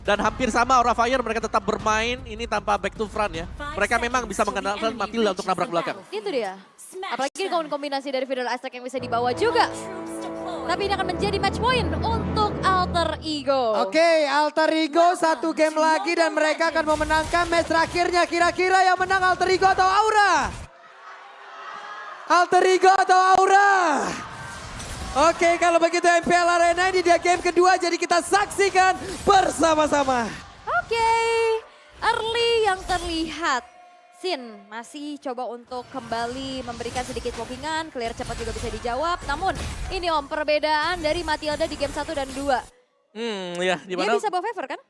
Dan hampir sama Aura Fire mereka tetap bermain ini tanpa back to front ya. Mereka memang bisa mengandalkan Matilda untuk nabrak belakang. Itu dia. Apalagi dengan kombinasi dari Fiddle Aztec yang bisa dibawa juga. Tapi ini akan menjadi match point untuk Alter Ego. Oke, Alter Ego satu game lagi dan mereka akan memenangkan match terakhirnya. Kira-kira yang menang Alter Ego atau Aura? Alter Ego atau Aura? Oke, kalau begitu MPL Arena ini dia game kedua, jadi kita saksikan bersama-sama. Oke, early yang terlihat. Sin masih coba untuk kembali memberikan sedikit walkingan, clear cepat juga bisa dijawab. Namun ini Om, perbedaan dari Matilda di game 1 dan 2. Ya, Dia dimana bisa bawa favor kan?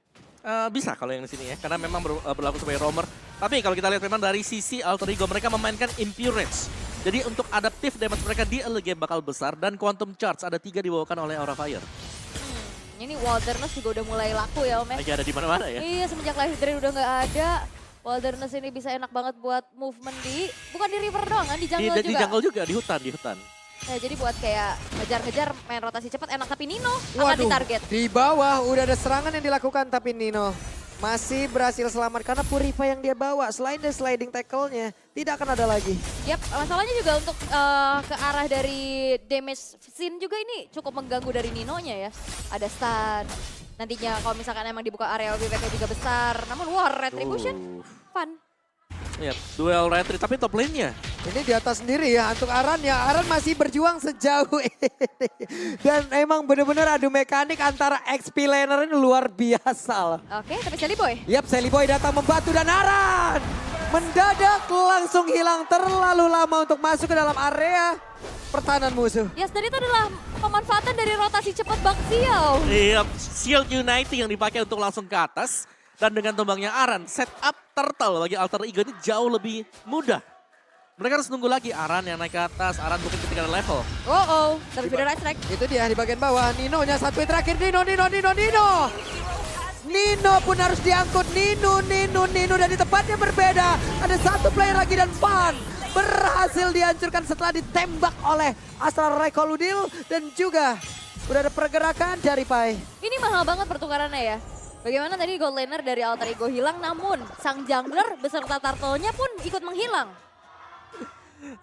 bisa kalau yang di sini ya, karena memang berlaku sebagai roamer. Tapi kalau kita lihat memang dari sisi Alter Ego mereka memainkan Impurance. Jadi untuk adaptif damage mereka di early game bakal besar dan Quantum Charge ada 3 dibawakan oleh Aura Fire. Ini Wilderness juga udah mulai laku ya Om ya. Lagi ada di mana-mana ya. Iya, semenjak Life Drain udah nggak ada. Wilderness ini bisa enak banget buat movement bukan di river doang kan, di jungle juga. Di jungle juga, di hutan. Nah, jadi buat kayak ngejar-ngejar main rotasi cepat enak, tapi Nino akan ditarget. Di bawah udah ada serangan yang dilakukan tapi Nino masih berhasil selamat karena Purify yang dia bawa. Selain dari sliding tackle-nya, tidak akan ada lagi. Yap, masalahnya juga untuk ke arah dari damage scene juga ini cukup mengganggu dari Nino-nya ya. Ada stun. Nantinya kalau misalkan emang dibuka area LBBK juga besar. Namun war Retribution fun. Yap, duel retri tapi top lane-nya. Ini di atas sendiri ya untuk Aran ya. Aran masih berjuang sejauh ini. Dan emang benar-benar adu mekanik antara XP laner ini luar biasa loh. Oke, tapi Sally Boy. Yap, Sally Boy datang membantu dan Aran mendadak langsung hilang terlalu lama untuk masuk ke dalam area pertahanan musuh. Yes, dan itu adalah pemanfaatan dari rotasi cepat Baxiao. Iya, Shield United yang dipakai untuk langsung ke atas. Dan dengan tumbangnya Aran, setup turtle bagi Alter Ego ini jauh lebih mudah. Mereka harus nunggu lagi Aran yang naik ke atas, Aran mungkin ketika ada level. Tapi Fiddle Aztec. Itu dia di bagian bawah, Nino-nya satu hit terakhir, Nino. Nino pun harus diangkut, Nino. Dan di tempatnya berbeda, ada satu player lagi dan Pan berhasil dihancurkan setelah ditembak oleh Astral Recoludil. Dan juga udah ada pergerakan dari Pai. Ini mahal banget pertukarannya ya. Bagaimana tadi gold laner dari Alter Ego hilang, namun sang jungler beserta turtle-nya pun ikut menghilang.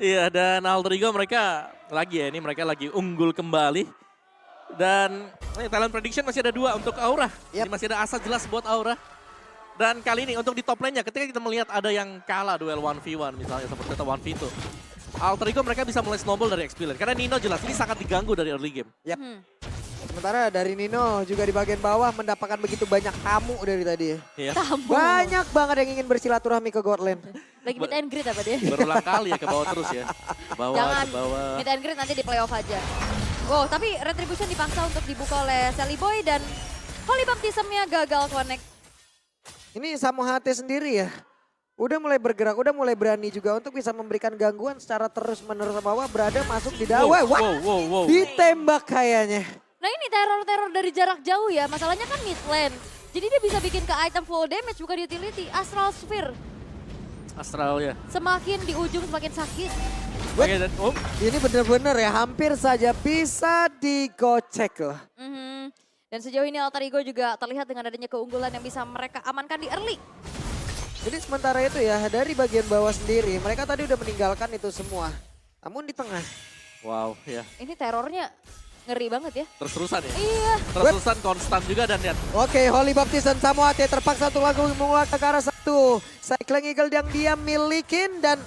Iya, dan Alter Ego mereka lagi unggul kembali. Dan talent prediction masih ada 2 untuk Aura. Jadi masih ada asa jelas buat Aura. Dan kali ini untuk di top lane-nya ketika kita melihat ada yang kalah duel 1v1 misalnya seperti itu 1v2. Alter Ego mereka bisa mulai snowball dari XP lane. Karena Nino jelas ini sangat diganggu dari early game. Sementara dari Nino juga di bagian bawah mendapatkan begitu banyak tamu dari tadi ya. Iya. Tamu. Banyak banget yang ingin bersilaturahmi ke God Lane. Lagi meet and greet apa dia? Berulang kali ya ke bawah terus ya. Ke bawah, Jangan ke bawah. meet and greet nanti di playoff aja. Wow, tapi Retribution dipaksa untuk dibuka oleh Sally Boy dan Holy Baptism-nya gagal connect. Ini Samu HT sendiri ya. Udah mulai bergerak, udah mulai berani juga untuk bisa memberikan gangguan secara terus-menerus ke bawah. Berada masuk di dawa. Wow. Ditembak kayaknya. Nah ini teror-teror dari jarak jauh ya, masalahnya kan mid lane. Jadi dia bisa bikin ke item full damage bukan utility. Astral Sphere. Astral ya. Semakin di ujung semakin sakit. Oke, dan Ini bener-bener ya hampir saja bisa digocek loh. Dan sejauh ini Alter Ego juga terlihat dengan adanya keunggulan yang bisa mereka amankan di early. Jadi sementara itu ya dari bagian bawah sendiri mereka tadi udah meninggalkan itu semua. Namun di tengah. wow ya. Ini terornya ngeri banget ya. Terus-terusan ya. Iya. Terus-terusan konstan juga dan lihat. Oke, Holy Baptist dan Samu HT terpaksa untuk mengulang ke arah satu. Cycling Eagle yang dia milikin dan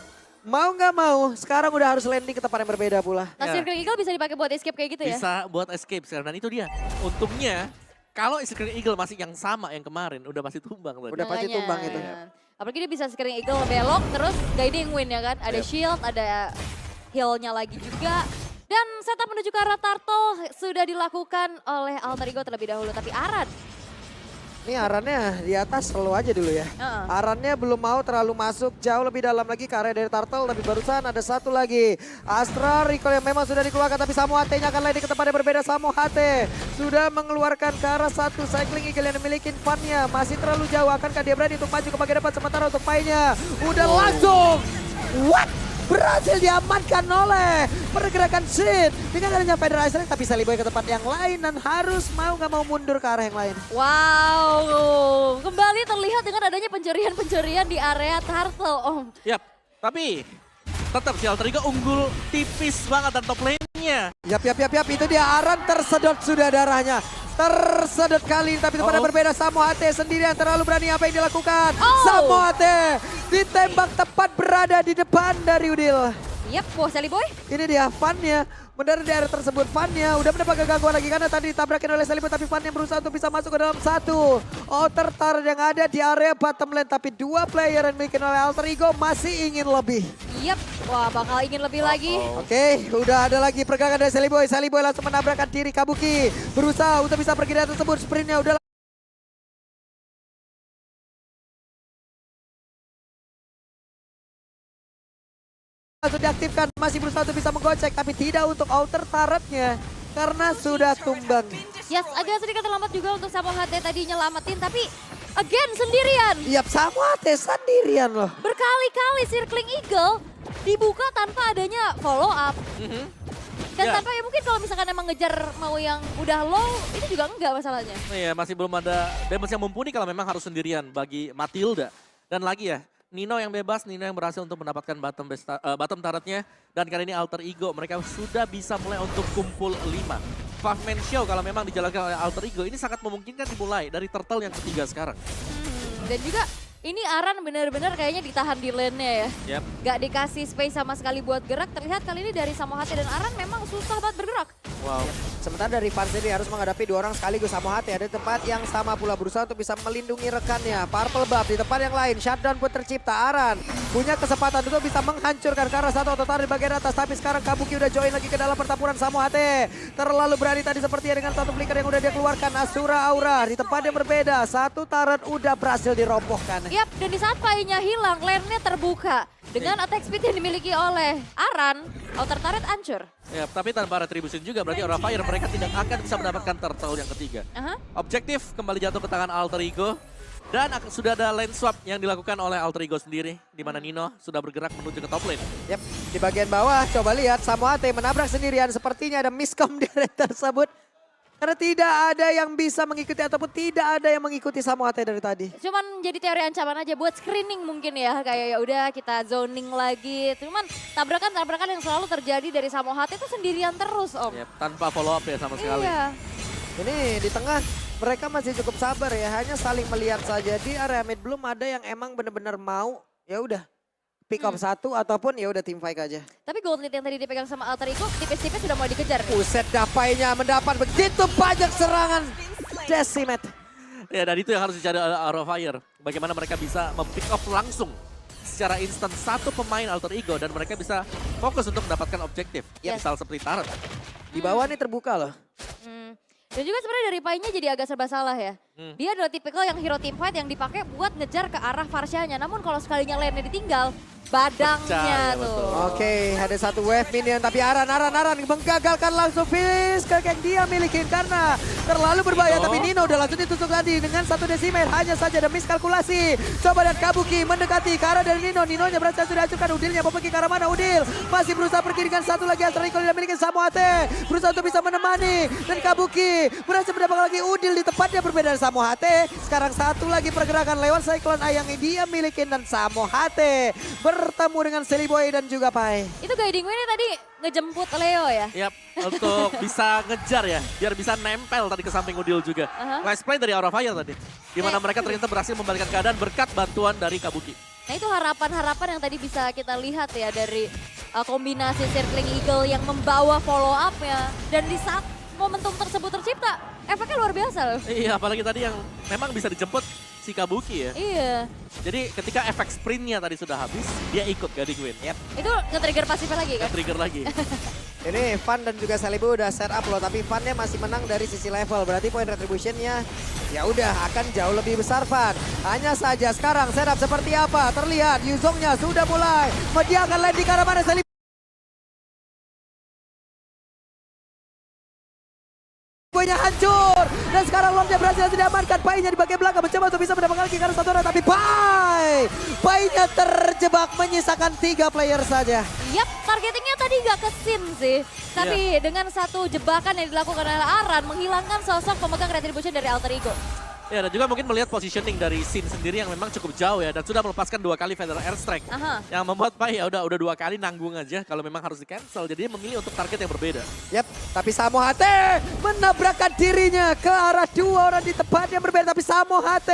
mau nggak mau sekarang udah harus landing ke tempat yang berbeda pula. Nah, Circle Eagle bisa dipakai buat escape kayak gitu ya? Bisa buat escape sekarang dan itu dia. Untungnya kalau Circle Eagle masih yang sama yang kemarin udah pasti tumbang tadi. Udah pasti tumbang itu. Apalagi dia bisa Circle Eagle belok terus guiding win ya kan. Ada shield, ada heal-nya lagi juga. Dan setup menuju ke arah Turtle sudah dilakukan oleh Alter Ego terlebih dahulu. Tapi Aran. Ini Arannya di atas selalu aja dulu ya. Arannya belum mau terlalu masuk jauh lebih dalam lagi ke area dari Turtle. Tapi barusan ada satu lagi. Astra Recall yang memang sudah dikeluarkan. Tapi Samu HT-nya akan landing ke tempat yang berbeda. Samu HT sudah mengeluarkan ke arah satu Cycling Eagle yang memiliki fun-nya. Masih terlalu jauh. Akankah dia berani untuk maju ke bagian depan sementara untuk Pai-nya. Udah langsung. What? Berhasil diamankan oleh pergerakan Shin. Dengan adanya Federation tapi Sally Boy ke tempat yang lain dan harus mau nggak mau mundur ke arah yang lain. Wow, dengan adanya pencurian-pencurian di area Turtle, Om. Yap, tapi tetap si Alter Ego unggul tipis banget dan top lane-nya. Yap, itu dia Aran tersedot sudah darahnya. Tersedot kali, tapi tempatnya berbeda. Samohate sendirian terlalu berani apa yang dilakukan. Samohate ditembak tepat berada di depan dari Udil. Yap, wah Sally Boy. Ini dia Fan-nya, mendarat di area tersebut. Fan-nya udah mendapat gangguan lagi karena tadi ditabrakin oleh Sally Boy, tapi Fan-nya berusaha untuk bisa masuk ke dalam satu outer turret yang ada di area bottom lane. Tapi dua player yang dimiliki oleh Alter Ego masih ingin lebih. Yap, wah bakal ingin lebih lagi. Oke, udah ada lagi pergerakan dari Sally Boy. Sally Boy langsung menabrakkan diri Kabuki. Berusaha untuk bisa pergi dari tersebut. Sprintnya udah langsung diaktifkan, masih berusaha untuk bisa menggocek, tapi tidak untuk outer turretnya karena sudah tumbang. Yes, agak sedikit terlambat juga untuk Samohate tadi nyelamatin, tapi again sendirian. Yap, Samohate sendirian loh. Berkali-kali Circling Eagle dibuka tanpa adanya follow up. Dan tanpa ya mungkin kalau misalkan emang ngejar mau yang udah low, ini juga enggak masalahnya. Iya, masih belum ada damage yang mumpuni kalau memang harus sendirian bagi Matilda. Dan lagi ya, Nino yang bebas, Nino yang berhasil untuk mendapatkan bottom turretnya. Dan kali ini Alter Ego, mereka sudah bisa mulai untuk kumpul 5. 5-man show kalau memang dijalankan oleh Alter Ego, ini sangat memungkinkan dimulai dari turtle yang ketiga sekarang. Dan juga ini Aran benar-benar kayaknya ditahan di lane-nya ya. Yep. Gak dikasih space sama sekali buat gerak. Terlihat kali ini dari Samohate dan Aran memang susah banget bergerak. Wow. Sementara dari Van sendiri harus menghadapi dua orang sekaligus. Samohate ada di tempat yang sama pula berusaha untuk bisa melindungi rekannya. Purple Buff di tempat yang lain. Shutdown pun tercipta. Aran punya kesempatan untuk bisa menghancurkan karena satu otot di bagian atas. Tapi sekarang Kabuki udah join lagi ke dalam pertempuran. Samohate terlalu berani tadi sepertinya dengan satu flicker yang udah dia keluarkan. Asura Aura di tempat yang berbeda. Satu turret udah berhasil dirobohkan. Yap, dan di saat Pai-nya hilang, lane-nya terbuka. Dengan attack speed yang dimiliki oleh Aran, outer turret hancur. Ya, tapi tanpa retribution juga berarti Aura Fire mereka tidak akan bisa mendapatkan turtle yang ketiga. Objektif kembali jatuh ke tangan Alter Ego. Dan sudah ada lane swap yang dilakukan oleh Alter Ego sendiri. Di mana Nino sudah bergerak menuju ke top lane. Yap, di bagian bawah coba lihat Samohate menabrak sendirian. Sepertinya ada miscom di area tersebut. Karena tidak ada yang bisa mengikuti ataupun tidak ada yang mengikuti Samohate dari tadi. Cuman jadi teori ancaman aja buat screening mungkin ya. Kayak ya udah kita zoning lagi. Cuman tabrakan-tabrakan yang selalu terjadi dari Samohate itu sendirian terus, Om. Yep, tanpa follow up ya sama sekali. Iya. Ini di tengah mereka masih cukup sabar ya. Hanya saling melihat saja. Di area mid belum ada yang emang benar-benar mau. Ya udah. Pick up satu ataupun ya udah team fight aja. Tapi gold lead yang tadi dipegang sama Alter Ego tipis-tipis sudah mau dikejar. Buset, Dapainya mendapat begitu banyak serangan. Decimate. Ya, dan itu yang harus dicari oleh Aura Fire. Bagaimana mereka bisa mempick off langsung secara instan satu pemain Alter Ego dan mereka bisa fokus untuk mendapatkan objektif. Yes. Misal seperti turret. Di bawah nih terbuka loh. Dan juga sebenarnya dari Pai-nya jadi agak serba salah ya. Dia adalah tipikal yang hero team fight yang dipakai buat ngejar ke arah Farsianya. Namun kalau sekalinya lane-nya ditinggal, badangnya Pecah, ya, tuh. betul. Oke, ada satu wave minion tapi Aran menggagalkan langsung finish yang dia milikin karena terlalu berbahaya. Tapi Nino udah langsung ditusuk tadi dengan satu decimer. Hanya saja ada miskalkulasi. Coba dan Kabuki mendekati ke arah dari Nino. Ninonya berhasil sudah hancurkan. Udilnya mau pergi ke arah mana? Udil masih berusaha pergi dengan satu lagi Alter Ego yang dimiliki Samohate. Berusaha untuk bisa menemani dan Kabuki berhasil mendapatkan lagi Udil di tempatnya berbeda dari Samohate. Sekarang satu lagi pergerakan lewat Cyclone Eye yang dia milikin dan Samohate bertemu dengan Sally Boy dan juga Pai. Itu guiding win tadi ngejemput Leo ya? Yap, untuk bisa ngejar ya, biar bisa nempel tadi ke samping Udil juga. Nice play dari Aura Fire tadi, di mana mereka ternyata berhasil membalikkan keadaan berkat bantuan dari Kabuki. Nah itu harapan-harapan yang tadi bisa kita lihat ya dari kombinasi Circling Eagle yang membawa follow up ya. Dan di saat momentum tersebut tercipta, efeknya luar biasa loh. Iya, apalagi tadi yang memang bisa dijemput si Kabuki ya. Iya. Jadi ketika efek sprintnya tadi sudah habis, dia ikut guiding win. Yep. Itu nge-trigger pasifnya lagi kan? Trigger lagi. Ini Van dan juga Sally Boy udah set up loh, tapi Van-nya masih menang dari sisi level. Berarti poin retribution-nya ya udah akan jauh lebih besar Van. Hanya saja sekarang setup seperti apa? Terlihat Yuzongnya sudah mulai. Dia akan land di arah mana Sally Boy-nya hancur. Dan sekarang Lomnya berhasil diamankan. Pai-nya di bagian belakang mencoba untuk bisa mendapatkan lagi karena satu orang. Tapi Pai-nya terjebak menyisakan 3 player saja. Yap, targetingnya tadi nggak ke Sin sih. Tapi dengan satu jebakan yang dilakukan oleh Aran menghilangkan sosok pemegang retribution dari Alter Ego. Ya, dan juga mungkin melihat positioning dari Sin sendiri yang memang cukup jauh ya. Dan sudah melepaskan 2 kali Feather Airstrike. Yang membuat Pai ya udah 2 kali nanggung aja kalau memang harus di-cancel. Jadi dia memilih untuk target yang berbeda. Yap, tapi Samo HT menabrakkan dirinya ke arah 2 orang di tempat yang berbeda. Tapi Samo HT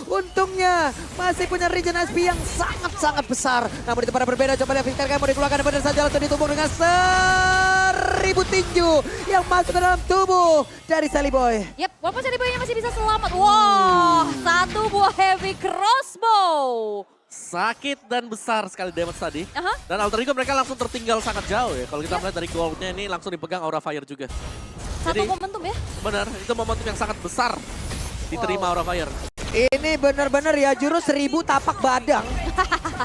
untungnya masih punya regen HP yang sangat-sangat besar. Namun di tempat yang berbeda, coba lihat Fiskar mau dikeluarkan. Benar saja langsung ditumbuk dengan 1000 tinju yang masuk ke dalam tubuh dari Sally Boy. Yap, walaupun Sally Boy-nya masih bisa selamat. Wah, 1 buah heavy crossbow. Sakit dan besar sekali damage tadi. Dan Alter Ego mereka langsung tertinggal sangat jauh ya. Kalau kita melihat dari goldnya ini langsung dipegang Aura Fire juga. Satu momentum ya? Benar, itu momentum yang sangat besar diterima Aura Fire. Ini benar-benar ya jurus 1000 tapak badang.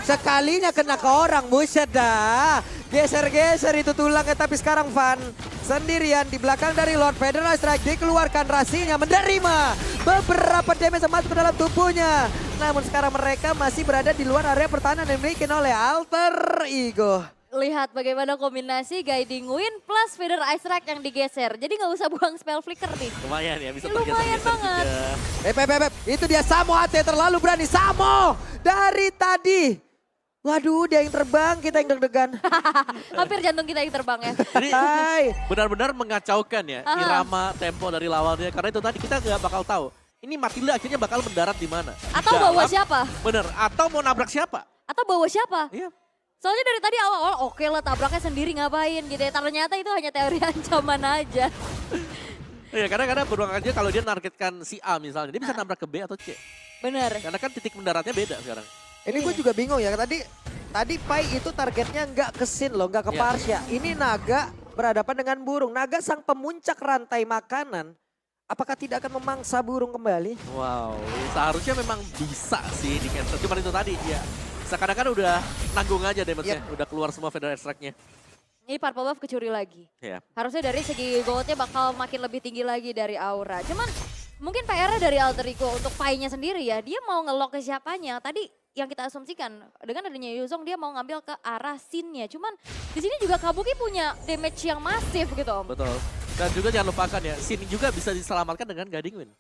Sekalinya kena ke orang, buset dah. Geser-geser itu tulangnya, tapi sekarang Van sendirian di belakang dari Lord. Federal Strike dikeluarkan, Rasinya menerima beberapa damage yang masuk ke dalam tubuhnya. Namun sekarang mereka masih berada di luar area pertahanan yang dimiliki oleh Alter Ego. Lihat bagaimana kombinasi Guiding Wind plus Feather Ice Strike yang digeser. Jadi nggak usah buang spell flicker nih. Lumayan ya, bisa lumayan banget. Itu dia Samo HT terlalu berani. Samo dari tadi. Waduh, dia yang terbang, kita yang deg-degan. Hampir jantung kita yang terbang ya. Jadi benar-benar mengacaukan ya irama tempo dari lawannya. Karena itu tadi kita nggak bakal tahu. Ini Matilda akhirnya bakal mendarat di mana. Atau bawa siapa? Bener, atau mau nabrak siapa. Atau bawa siapa? Iya. Soalnya dari tadi awal-awal oke lah tabraknya sendiri ngapain gitu ya. Ternyata itu hanya teori ancaman aja. Iya, kadang-kadang beruang aja kalau dia nargetkan si A misalnya. Dia bisa nabrak ke B atau C. Bener. Karena kan titik mendaratnya beda sekarang. Ini gue juga bingung ya, tadi Pai itu targetnya nggak ke Sin loh, nggak ke Parsha. Ini Naga berhadapan dengan burung. Naga sang pemuncak rantai makanan. Apakah tidak akan memangsa burung kembali? Wow, seharusnya memang bisa sih di cancel. Cuma itu tadi ya. Sekarang kan udah nanggung aja damage-nya. Udah keluar semua Feather Strike-nya. Ini purple buff kecuri lagi. Harusnya dari segi goldnya bakal makin lebih tinggi lagi dari Aura. Cuman mungkin PR-nya dari Alter Ego untuk Pai-nya sendiri ya. Dia mau nge-lock ke siapanya. Tadi yang kita asumsikan dengan adanya Yuzong dia mau ngambil ke arah Sin-nya. Cuman di sini juga Kabuki punya damage yang masif gitu Om. Betul. Dan juga jangan lupakan ya, Sin juga bisa diselamatkan dengan Guiding Wind.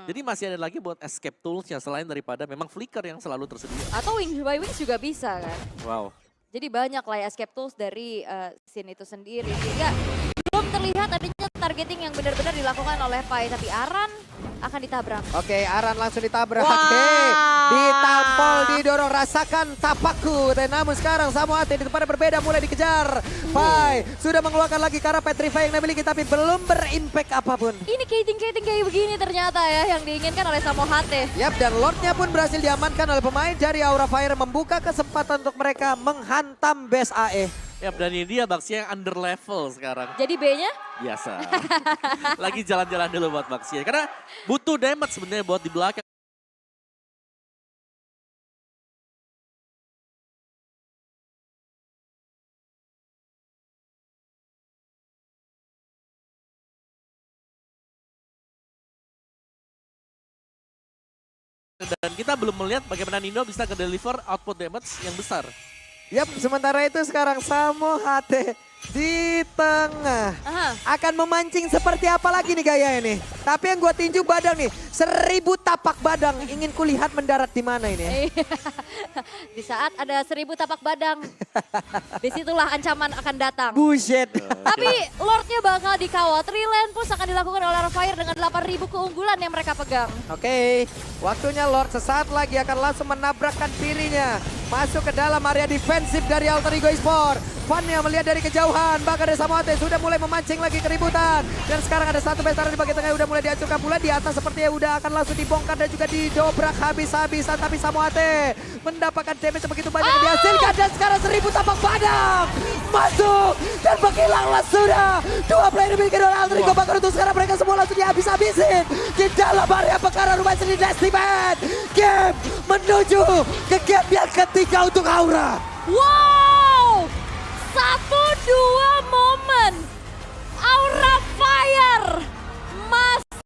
Jadi masih ada lagi buat escape tools-nya selain daripada memang flicker yang selalu tersedia. Atau Wings by Wings juga bisa kan. Wow. Jadi banyak lah ya escape tools dari Sin itu sendiri. Sehingga belum terlihat adanya targeting yang benar-benar dilakukan oleh Pai. Tapi Aran akan ditabrak. Oke, Aran langsung ditabrak. Ditampol, didorong, rasakan tapakku. Namun sekarang Samo HT di tempat yang berbeda mulai dikejar. Pai sudah mengeluarkan lagi karena Petrify yang dimiliki tapi belum berimpact apapun. Ini kating-kating kayak begini ternyata ya yang diinginkan oleh Samo HT. Yap, dan Lordnya pun berhasil diamankan oleh pemain dari Aura Fire, membuka kesempatan untuk mereka menghantam base AE. Yap, dan ini dia Baxia yang under level sekarang. Jadi B-nya? Biasa. Lagi jalan-jalan dulu buat Baxia. Karena butuh damage sebenarnya buat di belakang. Dan kita belum melihat bagaimana Nino bisa nge-deliver output damage yang besar. Yap, sementara itu sekarang Samo HT di tengah. Akan memancing seperti apa lagi nih gaya ini. Tapi yang gue tinju badang nih, 1000 tapak badang. Ingin kulihat mendarat di mana ini. Di saat ada 1000 tapak badang, disitulah ancaman akan datang. Buset. Tapi Lordnya bakal dikawal. Triland Push akan dilakukan oleh Aura Fire dengan 8000 keunggulan yang mereka pegang. Oke, waktunya Lord sesaat lagi akan langsung menabrakkan dirinya. Masuk ke dalam area defensif dari Alter Ego Esport. Van yang melihat dari kejauhan, bahkan dari Samo HT sudah mulai memancing lagi keributan. Dan sekarang ada satu besar di bagian tengah udah mulai dihancurkan pula. Di atas sepertinya udah akan langsung dibongkar dan juga didobrak habis-habisan. Tapi Samo HT mendapatkan damage yang begitu banyak yang dihasilkan. Dan sekarang 1000 tapak badang masuk dan menghilanglah sudah. Dua player dimiliki oleh Alter Ego. Bahkan untuk sekarang mereka semua langsung dihabis-habisin di dalam area pekaran rumah sendiri Destiny Man. Game menuju ke game yang ketiga untuk Aura. Wow! 1-2 momen Aura Fire